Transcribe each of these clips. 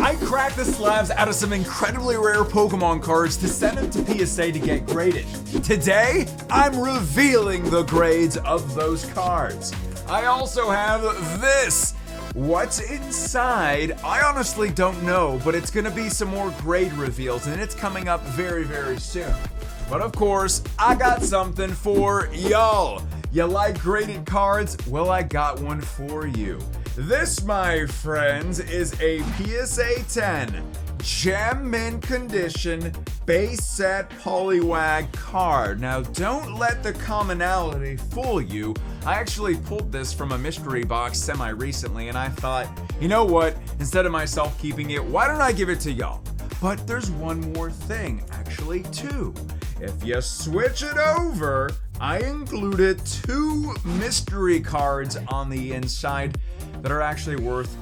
I cracked the slabs out of some incredibly rare Pokemon cards to send them to PSA to get graded. Today, I'm revealing the grades of those cards. I also have this. What's inside? I honestly don't know, but it's gonna be some more grade reveals and it's coming up very, very soon. But of course, I got something for y'all. You like graded cards? Well, I got one for you. This, my friends, is a PSA 10 Gem Mint Condition base set Poliwag card. Now, don't let the commonality fool you. I actually pulled this from a mystery box semi-recently, and I thought, you know what? Instead of myself keeping it, why don't I give it to y'all? But there's one more thing, actually two. If you switch it over, I included 2 mystery cards on the inside that are actually worth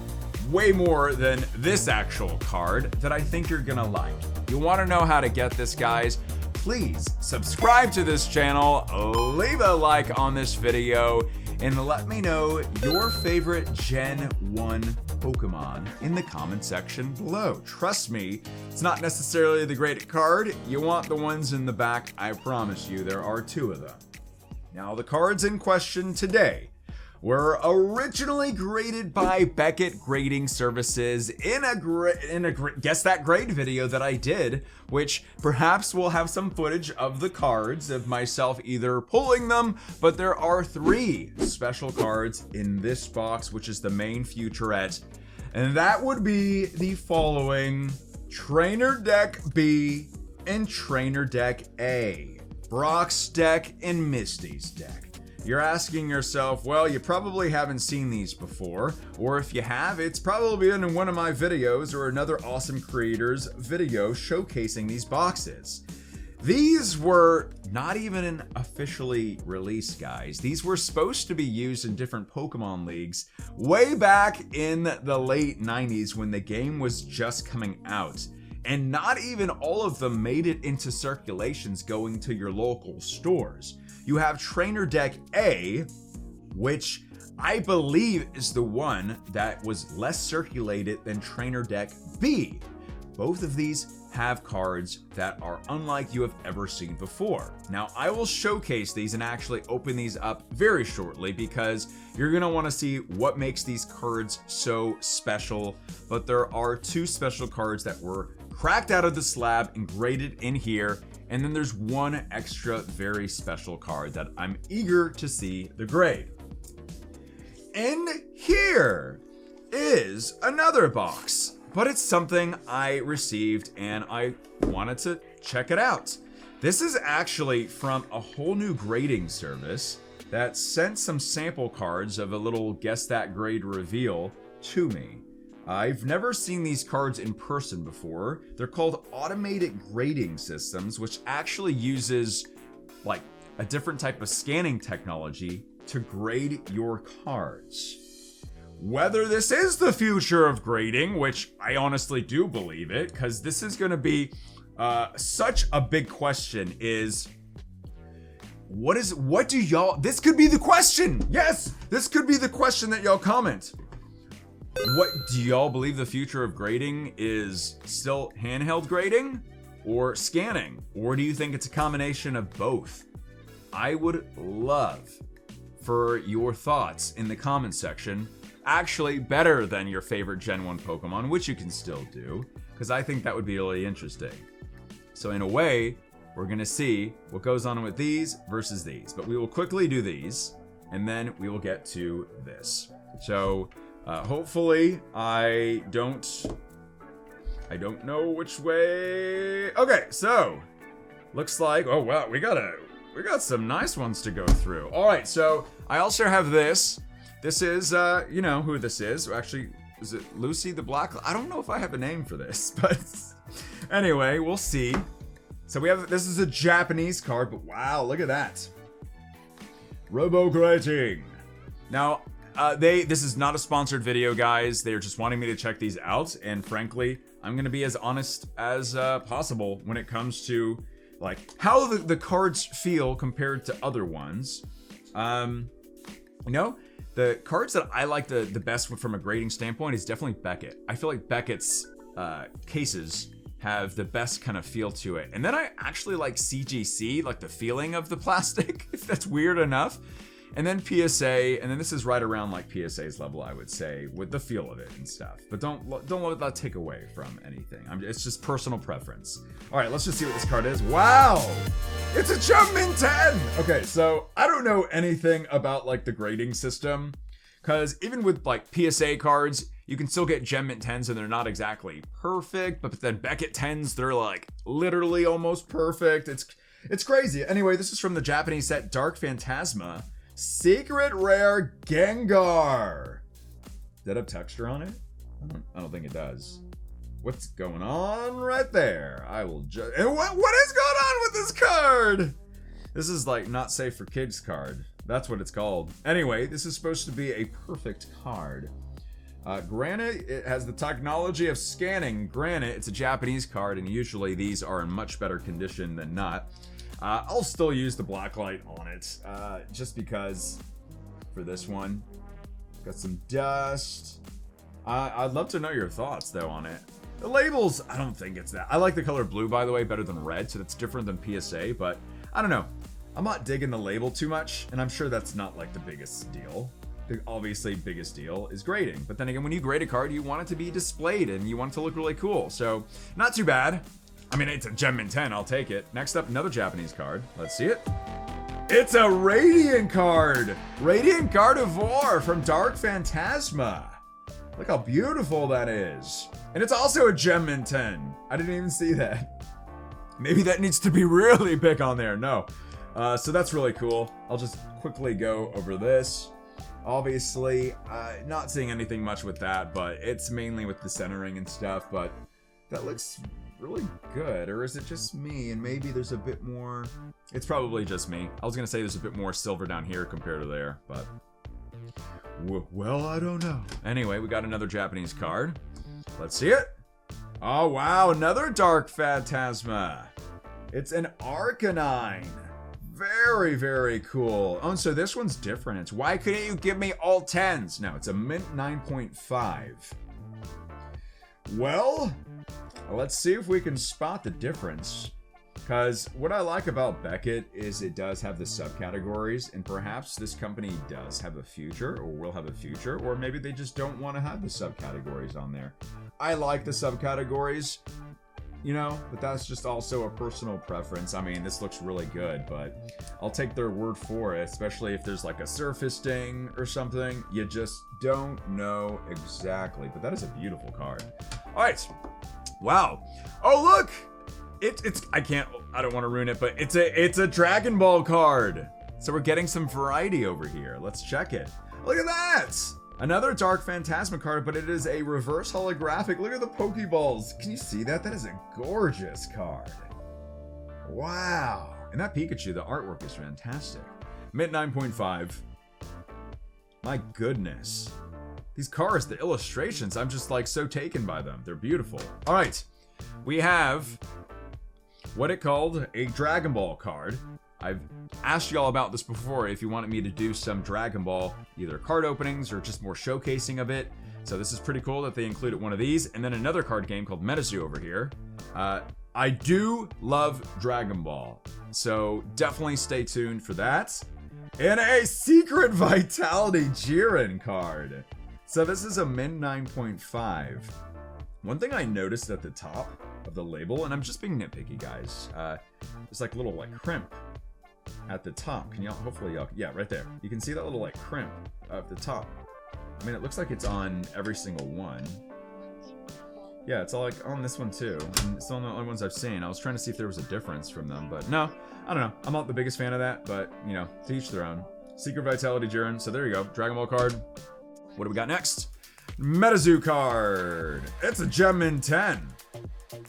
way more than this actual card that I think you're gonna like. You wanna know how to get this, guys? Please subscribe to this channel, leave a like on this video, and let me know your favorite Gen 1 Pokemon in the comment section below. Trust me, it's not necessarily the graded card. You want the ones in the back, I promise you, there are 2 of them. Now, the cards in question today were originally graded by Beckett Grading Services in a Guess That Grade video that I did, which perhaps will have some footage of the cards of myself either pulling them, but there are 3 special cards in this box, which is the main featurette, and that would be the following: Trainer Deck B and Trainer Deck A, Brock's deck and Misty's deck. You're asking yourself, well, you probably haven't seen these before, or if you have, it's probably been in one of my videos or another awesome creator's video showcasing these boxes. These were not even officially released, guys. These were supposed to be used in different Pokemon leagues way back in the late 90s when the game was just coming out. And not even all of them made it into circulations going to your local stores. You have Trainer Deck A, which I believe is the one that was less circulated than Trainer Deck B. Both of these have cards that are unlike you have ever seen before. Now, I will showcase these and actually open these up very shortly because you're gonna wanna see what makes these cards so special. But there are 2 special cards that were cracked out of the slab and graded in here. And then there's 1 extra very special card that I'm eager to see the grade. And here is another box, but it's something I received and I wanted to check it out. This is actually from a whole new grading service that sent some sample cards of a little Guess That Grade reveal to me. I've never seen these cards in person before. They're called automated grading systems, which actually uses like a different type of scanning technology to grade your cards. Whether this is the future of grading, which I honestly do believe it, because this is going to be such a big question, is what do y'all, this could be the question. Yes, this could be the question that y'all comment. What do y'all believe the future of grading is? Still handheld grading or scanning? Or do you think it's a combination of both? I would love for your thoughts in the comment section. Actually, better than your favorite Gen 1 Pokemon, which you can still do, because I think that would be really interesting. So in a way, we're gonna see what goes on with these versus these. But we will quickly do these, and then we will get to this. So hopefully I don't know which way. Okay, so looks like, oh wow, we got some nice ones to go through. All right, so I also have this. This is, you know who this is. Actually, is it Lucy the Black? I don't know if I have a name for this, but anyway, we'll see. So we have, this is a Japanese card, but wow, look at that. Robo grading. Now, this is not a sponsored video, guys. They're just wanting me to check these out, and frankly, I'm gonna be as honest as possible when it comes to like how the cards feel compared to other ones. You know, the cards that I like the best from a grading standpoint is definitely Beckett. I feel like Beckett's cases have the best kind of feel to it. And then I actually like CGC, like the feeling of the plastic, if that's weird enough. And then PSA, and then this is right around like PSA's level, I would say, with the feel of it and stuff. But don't let that take away from anything. It's just personal preference. All right, let's just see what this card is. Wow, it's a Jumpman 10. Okay, so I don't know anything about like the grading system, because even with like PSA cards, you can still get Gem Mint 10s and they're not exactly perfect, but then Beckett 10s, they're like literally almost perfect. It's crazy. Anyway, this is from the Japanese set Dark Phantasma. Secret Rare Gengar. Does that have texture on it? I don't think it does. What's going on right there? I will just... And what is going on with this card? This is like not safe for kids card. That's what it's called. Anyway, this is supposed to be a perfect card. Granted, it has the technology of scanning. Granted, it's a Japanese card, and usually these are in much better condition than not. I'll still use the black light on it, just because for this one, got some dust. I'd love to know your thoughts though on it. The labels, I don't think it's that. I like the color blue, by the way, better than red, so that's different than PSA, but I don't know. I'm not digging the label too much, and I'm sure that's not like the biggest deal. The obviously biggest deal is grading, but then again, when you grade a card, you want it to be displayed and you want it to look really cool, so not too bad. I mean, it's a Gem Mint 10, I'll take it. Next up, another Japanese card. Let's see it. It's a Radiant card! Radiant Gardevoir from Dark Phantasma. Look how beautiful that is. And it's also a Gem Mint 10. I didn't even see that. Maybe that needs to be really big on there. No. So that's really cool. I'll just quickly go over this. Obviously, not seeing anything much with that, but it's mainly with the centering and stuff, but that looks really good. Or is it just me? And maybe there's a bit more... It's probably just me. I was gonna say there's a bit more silver down here compared to there, but... Well, I don't know. Anyway, we got another Japanese card. Let's see it. Oh, wow, another Dark Phantasma. It's an Arcanine. Very, very cool. Oh, and so this one's different. It's why couldn't you give me all 10s? No, it's a Mint 9.5. Well, let's see if we can spot the difference. Because what I like about Beckett is it does have the subcategories, and perhaps this company does have a future, or will have a future, or maybe they just don't want to have the subcategories on there. I like the subcategories, you know, but that's just also a personal preference. I mean, this looks really good, but I'll take their word for it, especially if there's like a surface sting or something. You just don't know exactly, but that is a beautiful card. All right. Wow. Oh, look. I don't want to ruin it, but it's a Dragon Ball card. So we're getting some variety over here. Let's check it. Look at that. Another Dark Phantasma card, but it is a reverse holographic. Look at the Pokeballs. Can you see that? That is a gorgeous card. Wow. And that Pikachu, the artwork is fantastic. Mint 9.5. My goodness. These cards, the illustrations, I'm just like so taken by them. They're beautiful. All right. We have what it called a Dragon Ball card. I've asked y'all about this before if you wanted me to do some Dragon Ball, either card openings or just more showcasing of it. So this is pretty cool that they included one of these. And then another card game called Metazoo over here. I do love Dragon Ball, so definitely stay tuned for that. And a Secret Vitality Jiren card. So this is a Min 9.5. One thing I noticed at the top of the label, and I'm just being nitpicky, guys, there's like a little like crimp at the top. Can y'all, hopefully y'all, yeah, right there. You can see that little like crimp at the top. I mean, it looks like it's on every single one. Yeah, it's all like on this one too. And it's one of the only ones I've seen. I was trying to see if there was a difference from them, but no, I don't know. I'm not the biggest fan of that, but you know, to each their own. Secret Vitality Jiren. So there you go. Dragon Ball card. What do we got next? Metazoo card. It's a Gem Mint 10.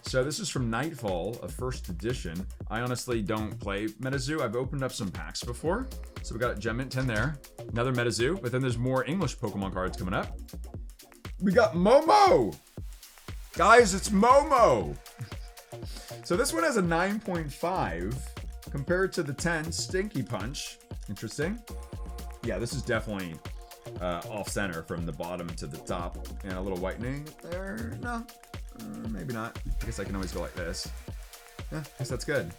So this is from Nightfall, a first edition. I honestly don't play Metazoo. I've opened up some packs before. So we got Gem Mint 10 there. Another Metazoo, but then there's more English Pokemon cards coming up. We got Momo. Guys, it's Momo. So this one has a 9.5 compared to the 10 Stinky Punch. Interesting. Yeah, this is definitely off center from the bottom to the top, and a little whitening there. No, Maybe not. I guess I can always go like this. Yeah, I guess that's good.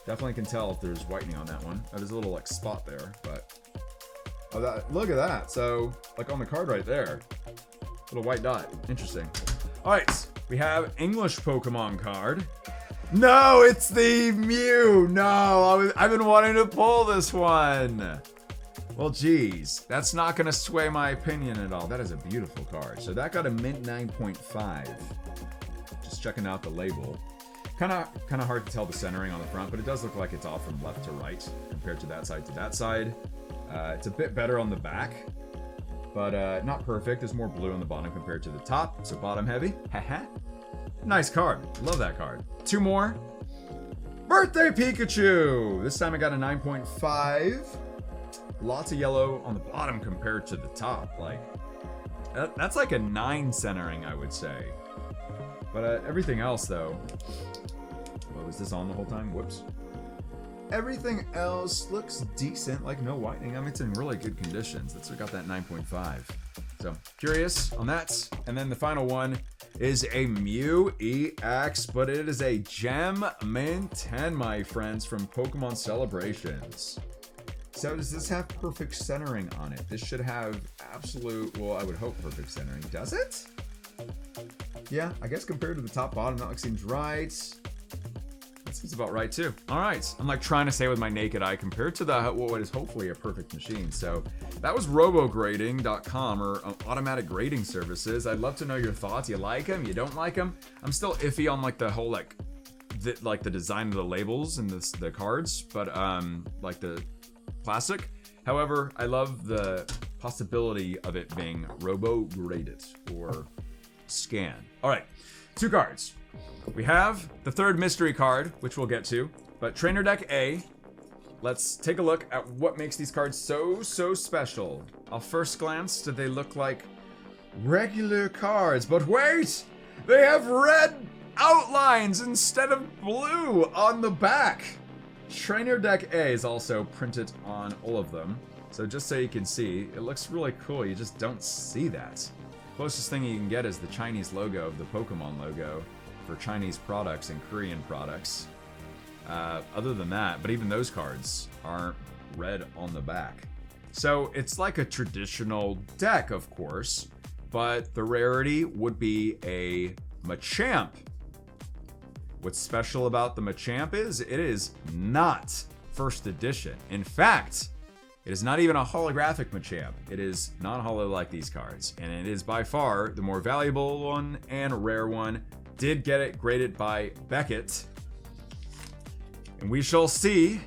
Definitely can tell if there's whitening on that one. Oh, there's a little like spot there, but look at that. So like on the card right there, little white dot. Interesting. All right, we have English Pokemon card. No, it's the Mew. No, I've been wanting to pull this one. Well, geez, that's not gonna sway my opinion at all. That is a beautiful card. So that got a mint 9.5. Just checking out the label. Kind of hard to tell the centering on the front, but it does look like it's off from left to right compared to that side to that side. It's a bit better on the back, but not perfect. There's more blue on the bottom compared to the top, so bottom heavy. Haha. Nice card. Love that card. Two more. Birthday Pikachu. This time I got a 9.5. Lots of yellow on the bottom compared to the top. Like, that's like a 9 centering, I would say. But everything else, though. What was this on the whole time? Whoops. Everything else looks decent, like no whitening. I mean, it's in really good conditions. That's what got that 9.5. So, curious on that. And then the final one is a Mew EX, but it is a Gem Mint 10, my friends, from Pokemon Celebrations. So does this have perfect centering on it? This should have absolute, well, I would hope perfect centering. Does it? Yeah, I guess compared to the top bottom, that seems right. That seems about right too. All right, I'm like trying to say with my naked eye compared to what is hopefully a perfect machine. So that was robograding.com or automatic grading services. I'd love to know your thoughts. You like them? You don't like them? I'm still iffy on like the whole the design of the labels and the cards, but like the plastic. However, I love the possibility of it being robo-graded or scanned. All right, 2 cards. We have the third mystery card, which we'll get to, but Trainer Deck A. Let's take a look at what makes these cards so special. Off first glance, do they look like regular cards? But wait! They have red outlines instead of blue on the back. Trainer Deck A is also printed on all of them. So just so you can see, it looks really cool. You just don't see that. Closest thing you can get is the Chinese logo of the Pokemon logo for Chinese products and Korean products. Other than that, but even those cards aren't red on the back. So it's like a traditional deck, of course, but the rarity would be a Machamp. What's special about the Machamp is it is not first edition. In fact, it is not even a holographic Machamp. It is non-holo like these cards, and it is by far the more valuable one and rare one. Did get it graded by Beckett, and we shall see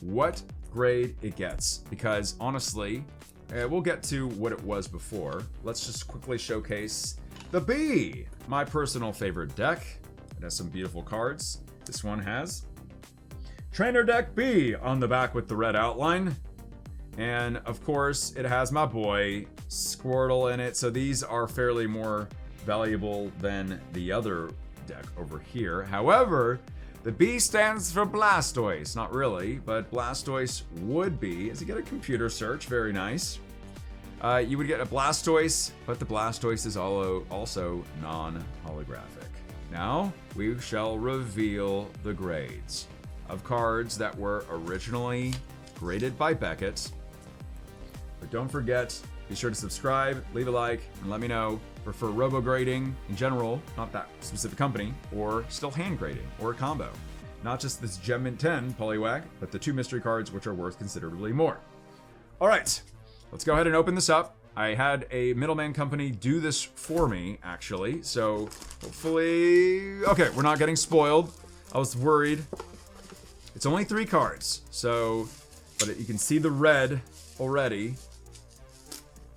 what grade it gets, because honestly, we'll get to what it was before. Let's just quickly showcase the B, my personal favorite deck. It has some beautiful cards. This one has Trainer Deck B on the back with the red outline. And of course, it has my boy Squirtle in it. So these are fairly more valuable than the other deck over here. However, the B stands for Blastoise. Not really, but Blastoise would be, as you get a computer search, very nice. You would get a Blastoise, but the Blastoise is also non-holographic. Now, we shall reveal the grades of cards that were originally graded by Beckett. But don't forget, be sure to subscribe, leave a like, and let me know. Prefer robo-grading in general, not that specific company, or still hand grading, or a combo. Not just this Gem Mint 10 Poliwag, but the 2 mystery cards which are worth considerably more. Alright, let's go ahead and open this up. I had a middleman company do this for me, actually, so hopefully... Okay, we're not getting spoiled. I was worried. It's only 3 cards, so... But you can see the red already.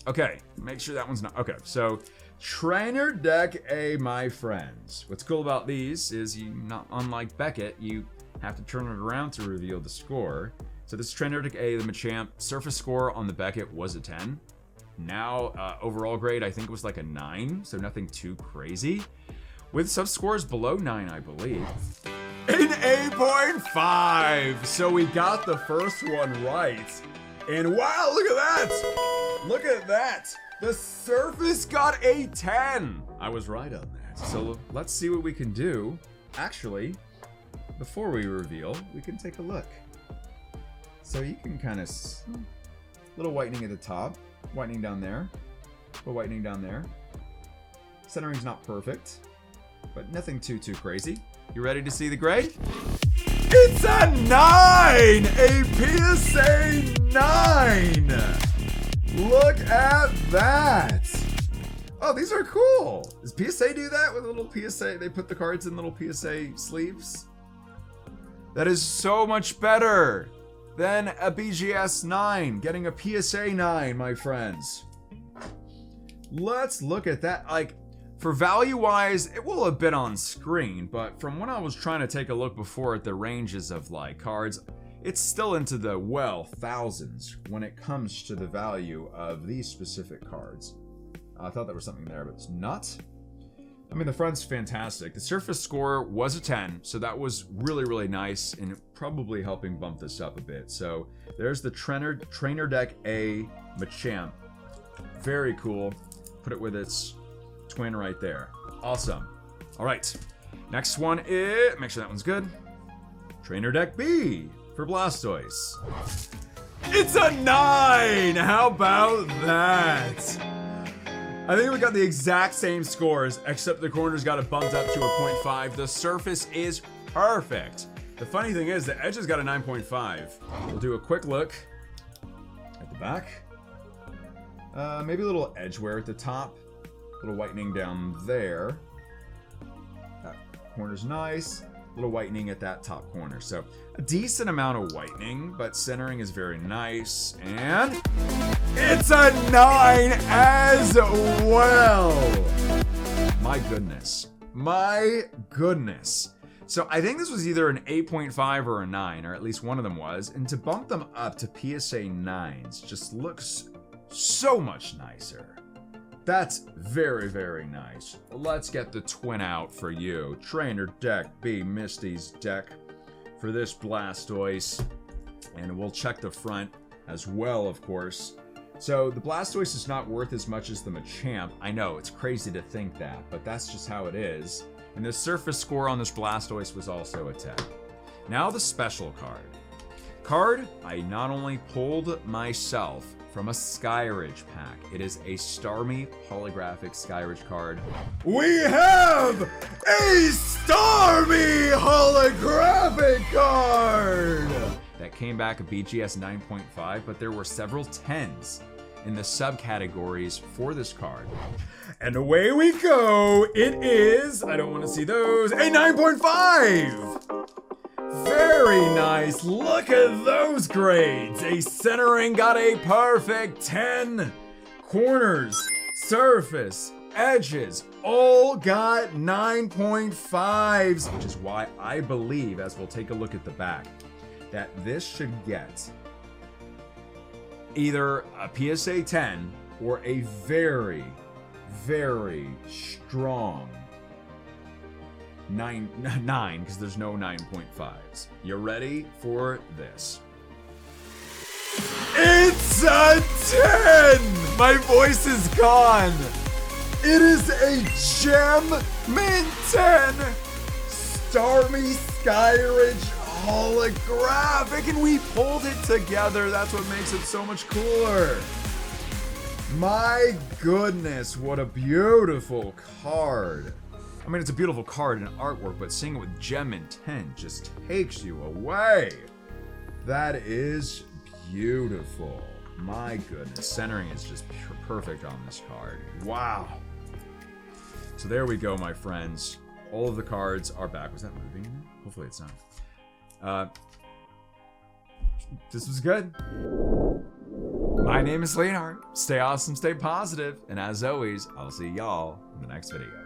Okay, make sure that one's not... Okay, so... Trainer Deck A, my friends. What's cool about these is unlike Beckett, you have to turn it around to reveal the score. So this Trainer Deck A, the Machamp, surface score on the Beckett was a 10. Now, overall grade, I think it was like a 9, so nothing too crazy. With sub-scores below 9, I believe. An 8.5! So we got the first one right. And wow, look at that! Look at that! The surface got a 10! I was right on that. So let's see what we can do. Actually, before we reveal, we can take a look. So you can kind of, little whitening at the top, whitening down there, a little whitening down there. Centering's not perfect, but nothing too crazy. You ready to see the grade? It's a 9! A PSA 9! Look at that! Oh, these are cool. Does PSA do that with a little PSA? They put the cards in little PSA sleeves? That is so much better than a BGS 9. Getting a PSA 9, my friends. Let's look at that. Like, for value-wise, it will have been on screen, but from when I was trying to take a look before at the ranges of, like, cards, it's still into the, well, thousands when it comes to the value of these specific cards. I thought there was something there, but it's not. I mean, the front's fantastic. The surface score was a 10, so that was really nice, and probably helping bump this up a bit. So there's the Trainer Deck A Machamp. Very cool. Put it with its twin right there. Awesome. All right. Next one is, make sure that one's good. Trainer Deck B for Blastoise. It's a 9! How about that? I think we got the exact same scores, except the corners got it bumped up to a 0.5. The surface is perfect. The funny thing is, the edges got a 9.5. We'll do a quick look at the back. Maybe a little edge wear at the top. A little whitening down there. That corner's nice. A little whitening at that top corner. So a decent amount of whitening, but centering is very nice. And it's a 9 as well. My goodness. My goodness. So I think this was either an 8.5 or a 9, or at least one of them was. And to bump them up to PSA 9s just looks so much nicer. That's very nice. Let's get the twin out for you. Trainer Deck B, Misty's deck for this Blastoise. And we'll check the front as well, of course. So the Blastoise is not worth as much as the Machamp. I know, it's crazy to think that, but that's just how it is. And the surface score on this Blastoise was also a 10. Now the special card. Card I not only pulled myself from a Skyridge pack. It is a Starmie holographic Skyridge card. We have a Starmie holographic card! That came back a BGS 9.5, but there were several 10s in the subcategories for this card. And away we go! It is, I don't want to see those, a 9.5! Very nice. Look at those grades. A centering got a perfect 10. Corners, surface, edges, all got 9.5s, which is why I believe, as we'll take a look at the back, that this should get either a PSA 10 or a very strong 9, because there's no 9.5s. You ready for this? It's a 10! My voice is gone. It is a Gem Mint 10 Starmie Skyridge holographic, and we pulled it together. That's what makes it so much cooler. My goodness, what a beautiful card. I mean, it's a beautiful card and artwork, but seeing it with Gem Mint 10 just takes you away. That is beautiful. My goodness, centering is just perfect on this card. Wow. So there we go, my friends. All of the cards are back. Was that moving? Hopefully it's not. This was good. My name is Leonhart. Stay awesome, stay positive, and as always, I'll see y'all in the next video.